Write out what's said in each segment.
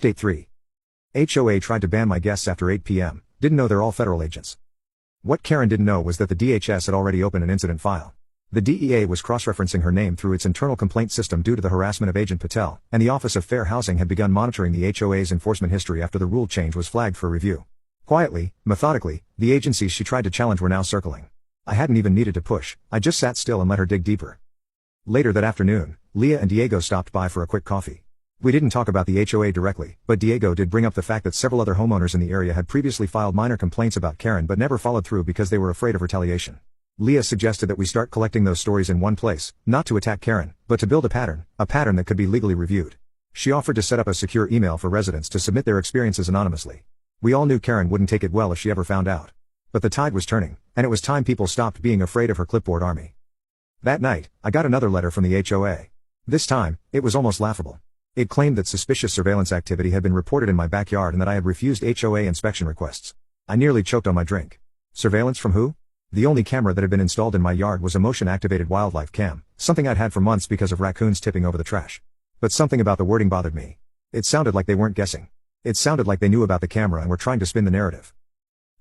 Update 3. HOA tried to ban my guests after 8 p.m., didn't know they're all federal agents. What Karen didn't know was that the DHS had already opened an incident file. The DEA was cross-referencing her name through its internal complaint system due to the harassment of Agent Patel, and the Office of Fair Housing had begun monitoring the HOA's enforcement history after the rule change was flagged for review. Quietly, methodically, the agencies she tried to challenge were now circling. I hadn't even needed to push, I just sat still and let her dig deeper. Later that afternoon, Leah and Diego stopped by for a quick coffee. We didn't talk about the HOA directly, but Diego did bring up the fact that several other homeowners in the area had previously filed minor complaints about Karen but never followed through because they were afraid of retaliation. Leah suggested that we start collecting those stories in one place, not to attack Karen, but to build a pattern that could be legally reviewed. She offered to set up a secure email for residents to submit their experiences anonymously. We all knew Karen wouldn't take it well if she ever found out. But the tide was turning, and it was time people stopped being afraid of her clipboard army. That night, I got another letter from the HOA. This time, it was almost laughable. It claimed that suspicious surveillance activity had been reported in my backyard and that I had refused HOA inspection requests. I nearly choked on my drink. Surveillance from who? The only camera that had been installed in my yard was a motion-activated wildlife cam, something I'd had for months because of raccoons tipping over the trash. But something about the wording bothered me. It sounded like they weren't guessing. It sounded like they knew about the camera and were trying to spin the narrative.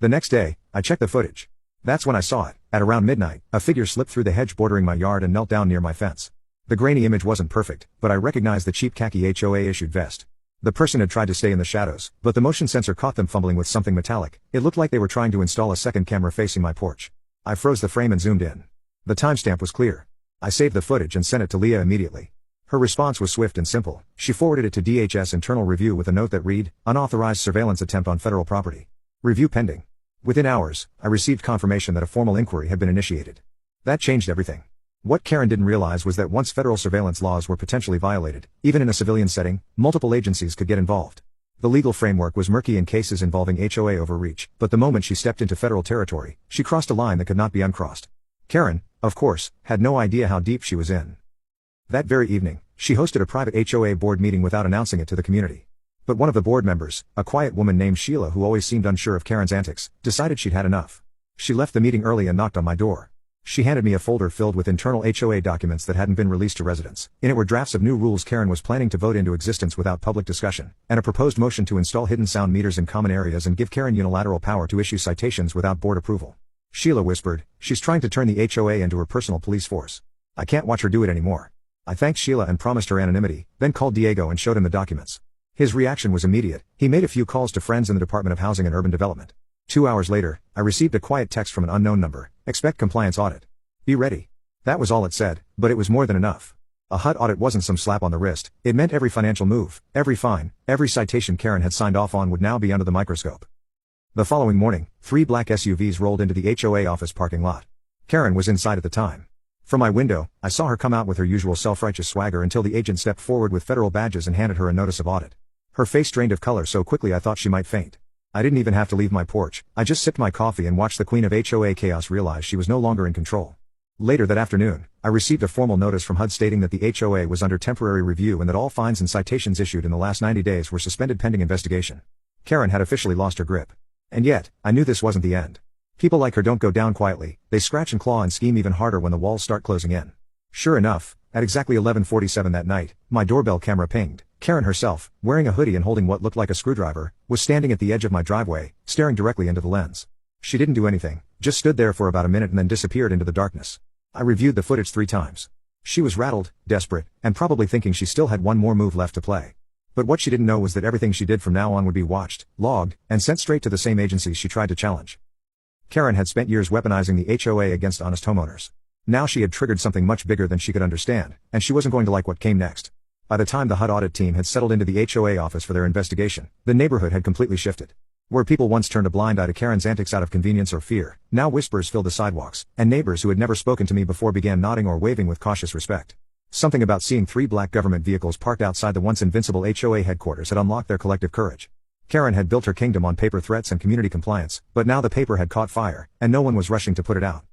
The next day, I checked the footage. That's when I saw it. At around midnight, a figure slipped through the hedge bordering my yard and knelt down near my fence. The grainy image wasn't perfect, but I recognized the cheap khaki HOA-issued vest. The person had tried to stay in the shadows, but the motion sensor caught them fumbling with something metallic. It looked like they were trying to install a second camera facing my porch. I froze the frame and zoomed in. The timestamp was clear. I saved the footage and sent it to Leah immediately. Her response was swift and simple. She forwarded it to DHS internal review with a note that read, "Unauthorized surveillance attempt on federal property. Review pending." Within hours, I received confirmation that a formal inquiry had been initiated. That changed everything. What Karen didn't realize was that once federal surveillance laws were potentially violated, even in a civilian setting, multiple agencies could get involved. The legal framework was murky in cases involving HOA overreach, but the moment she stepped into federal territory, she crossed a line that could not be uncrossed. Karen, of course, had no idea how deep she was in. That very evening, she hosted a private HOA board meeting without announcing it to the community. But one of the board members, a quiet woman named Sheila who always seemed unsure of Karen's antics, decided she'd had enough. She left the meeting early and knocked on my door. She handed me a folder filled with internal HOA documents that hadn't been released to residents. In it were drafts of new rules Karen was planning to vote into existence without public discussion, and a proposed motion to install hidden sound meters in common areas and give Karen unilateral power to issue citations without board approval. Sheila whispered, "She's trying to turn the HOA into her personal police force. I can't watch her do it anymore." I thanked Sheila and promised her anonymity, then called Diego and showed him the documents. His reaction was immediate. He made a few calls to friends in the Department of Housing and Urban Development. 2 hours later, I received a quiet text from an unknown number. "Expect compliance audit. Be ready." That was all it said, but it was more than enough. A HUD audit wasn't some slap on the wrist. It meant every financial move, every fine, every citation Karen had signed off on would now be under the microscope. The following morning, 3 black SUVs rolled into the HOA office parking lot. Karen was inside at the time. From my window, I saw her come out with her usual self-righteous swagger until the agent stepped forward with federal badges and handed her a notice of audit. Her face drained of color so quickly I thought she might faint. I didn't even have to leave my porch. I just sipped my coffee and watched the queen of HOA chaos realize she was no longer in control. Later that afternoon, I received a formal notice from HUD stating that the HOA was under temporary review and that all fines and citations issued in the last 90 days were suspended pending investigation. Karen had officially lost her grip. And yet, I knew this wasn't the end. People like her don't go down quietly, they scratch and claw and scheme even harder when the walls start closing in. Sure enough, at exactly 11:47 that night, my doorbell camera pinged. Karen herself, wearing a hoodie and holding what looked like a screwdriver, was standing at the edge of my driveway, staring directly into the lens. She didn't do anything, just stood there for about a minute and then disappeared into the darkness. I reviewed the footage 3 times. She was rattled, desperate, and probably thinking she still had one more move left to play. But what she didn't know was that everything she did from now on would be watched, logged, and sent straight to the same agencies she tried to challenge. Karen had spent years weaponizing the HOA against honest homeowners. Now she had triggered something much bigger than she could understand, and she wasn't going to like what came next. By the time the HUD audit team had settled into the HOA office for their investigation, the neighborhood had completely shifted. Where people once turned a blind eye to Karen's antics out of convenience or fear, now whispers filled the sidewalks, and neighbors who had never spoken to me before began nodding or waving with cautious respect. Something about seeing 3 black government vehicles parked outside the once invincible HOA headquarters had unlocked their collective courage. Karen had built her kingdom on paper threats and community compliance, but now the paper had caught fire, and no one was rushing to put it out.